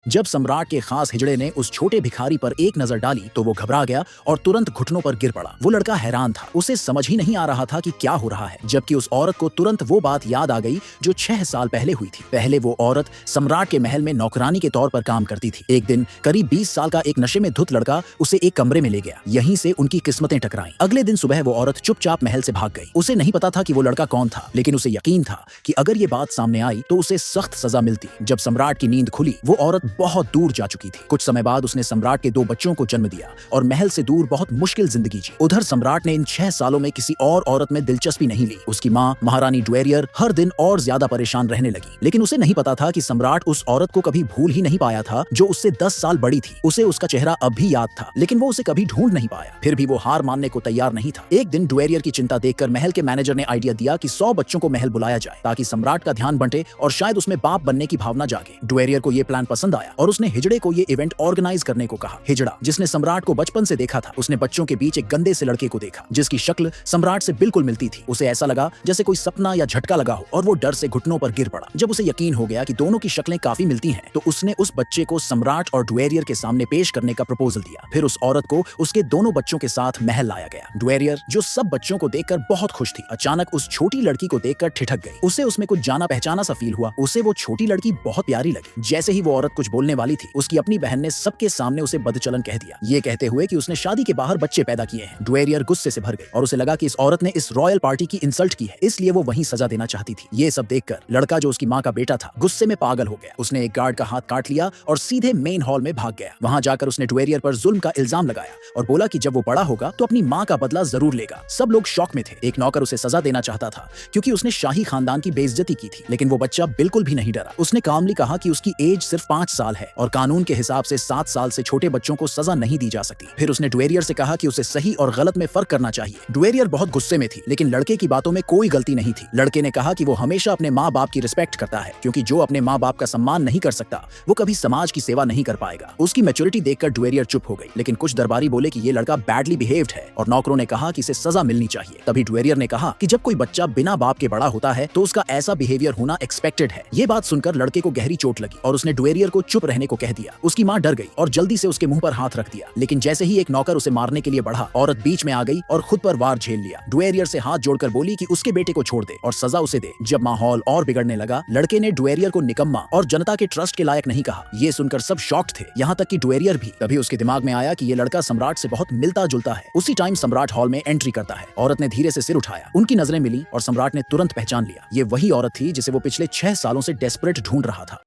जब सम्राट के खास हिजड़े ने उस छोटे भिखारी पर एक नजर डाली तो वो घबरा गया और तुरंत घुटनों पर गिर पड़ा। वो लड़का हैरान था, उसे समझ ही नहीं आ रहा था कि क्या हो रहा है। जबकि उस औरत को तुरंत वो बात याद आ गई जो 6 साल पहले हुई थी। पहले वो औरत सम्राट के महल में नौकरानी के तौर पर काम करती थी। एक दिन करीब 20 साल का एक नशे में धुत लड़का उसे एक कमरे में ले गया। यहीं से उनकी किस्मतें टकराईं। अगले दिन सुबह वो औरत चुपचाप महल से भाग गई। उसे नहीं पता था कि वो लड़का कौन था, लेकिन उसे यकीन था कि अगर ये बात सामने आई तो उसे सख्त सजा मिलती। जब सम्राट की नींद खुली, वो औरत बहुत दूर जा चुकी थी। कुछ समय बाद उसने सम्राट के 2 बच्चों को जन्म दिया और महल से दूर बहुत मुश्किल जिंदगी जी। उधर सम्राट ने इन 6 सालों में किसी और औरत में दिलचस्पी नहीं ली। उसकी माँ महारानी ड्वेरियर हर दिन और ज्यादा परेशान रहने लगी। लेकिन उसे नहीं पता था कि सम्राट उस औरत को कभी भूल ही नहीं पाया था जो उससे 10 साल बड़ी थी। उसे उसका चेहरा अब भी याद था, लेकिन वो उसे कभी ढूंढ नहीं पाया। फिर भी वो हार मानने को तैयार नहीं था। एक दिन ड्वेरियर की चिंता देखकर महल के मैनेजर ने आइडिया दिया कि 100 बच्चों को महल बुलाया जाए ताकि सम्राट का ध्यान बंटे और शायद उसमें बाप बनने की भावना जागे। ड्वेरियर को यह प्लान पसंद आया और उसने हिजड़े को ये इवेंट ऑर्गेनाइज करने को कहा। हिजड़ा, जिसने सम्राट को बचपन से देखा था, उसने बच्चों के बीच एक गंदे से लड़के को देखा जिसकी शक्ल सम्राट से बिल्कुल मिलती थी। उसे ऐसा लगा जैसे कोई सपना या झटका लगा हो और वो डर से घुटनों पर गिर पड़ा। जब उसे यकीन हो गया कि दोनों की शक्लें काफी मिलती हैं, तो उसने उस बच्चे को सम्राट और ड्वेरियर के सामने पेश करने का प्रपोजल दिया। फिर उस औरत को उसके दोनों बच्चों के साथ महल लाया गया। ड्वेरियर, जो सब बच्चों को देखकर बहुत खुश थी, अचानक उस छोटी लड़की को देखकर ठिठक गई। उसे उसमें कुछ जाना पहचाना सा फील हुआ। उसे वो छोटी लड़की बहुत प्यारी लगी। जैसे ही वो औरत कुछ बोलने वाली थी, उसकी अपनी बहन ने सबके सामने उसे बदचलन कह दिया, ये कहते हुए कि उसने शादी के बाहर बच्चे पैदा किए हैं। ड्वेरियर गुस्से से भर गई और उसे लगा कि इस औरत ने इस रॉयल पार्टी की इंसल्ट की है, इसलिए वो वहीं सजा देना चाहती थी। ये सब देखकर लड़का, जो उसकी माँ का बेटा था, गुस्से में पागल हो गया। उसने एक गार्ड का हाथ काट लिया और सीधे मेन हॉल में भाग गया। वहां जाकर उसने ड्वेरियर पर जुल्म का इल्जाम लगाया और बोला कि जब वो बड़ा होगा तो अपनी माँ का बदला जरूर लेगा। सब लोग शॉक में थे। एक नौकर उसे सजा देना चाहता था क्योंकि उसने शाही खानदान की बेइज्जती की थी, लेकिन वो बच्चा बिल्कुल भी नहीं डरा। उसने कामली कहा कि उसकी एज सिर्फ 5 साल है और कानून के हिसाब से 7 साल से छोटे बच्चों को सजा नहीं दी जा सकती। फिर उसने ड्वेरियर से कहा कि उसे सही और गलत में फर्क करना चाहिए। ड्वेरियर बहुत गुस्से में थी, लेकिन लड़के की बातों में कोई गलती नहीं थी। लड़के ने कहा कि वो हमेशा अपने माँ बाप की रिस्पेक्ट करता है, क्योंकि जो अपने माँ बाप का सम्मान नहीं कर सकता वो कभी समाज की सेवा नहीं कर पाएगा। उसकी मैच्योरिटी देखकर ड्वेरियर चुप हो गई, लेकिन कुछ दरबारी बोले कि ये लड़का बैडली बिहेव्ड है और नौकरों ने कहा कि इसे सजा मिलनी चाहिए। तभी ड्वेरियर ने कहा कि जब कोई बच्चा बिना बाप के बड़ा होता है तो उसका ऐसा बिहेवियर होना एक्सपेक्टेड है। ये बात सुनकर लड़के को गहरी चोट लगी और उसने ड्वेरियर को चुप रहने को कह दिया। उसकी माँ डर गई और जल्दी से उसके मुंह पर हाथ रख दिया, लेकिन जैसे ही एक नौकर उसे मारने के लिए बढ़ा, औरत बीच में आ गई और खुद पर वार झेल लिया। ड्वेरियर से हाथ जोड़कर बोली कि उसके बेटे को छोड़ दे और सजा उसे दे। जब माहौल और बिगड़ने लगा, लड़के ने ड्वेरियर को निकम्मा और जनता के ट्रस्ट के लायक नहीं कहा। ये सुनकर सब शॉक्ड थे, यहाँ तक कि ड्वेरियर भी। तभी उसके दिमाग में आया कि ये लड़का सम्राट से बहुत मिलता जुलता है। उसी टाइम सम्राट हॉल में एंट्री करता है। औरत ने धीरे से सिर उठाया, उनकी नजरें मिली और सम्राट ने तुरंत पहचान लिया। ये वही औरत थी जिसे वो पिछले 6 सालों से डेस्परेट ढूंढ रहा था।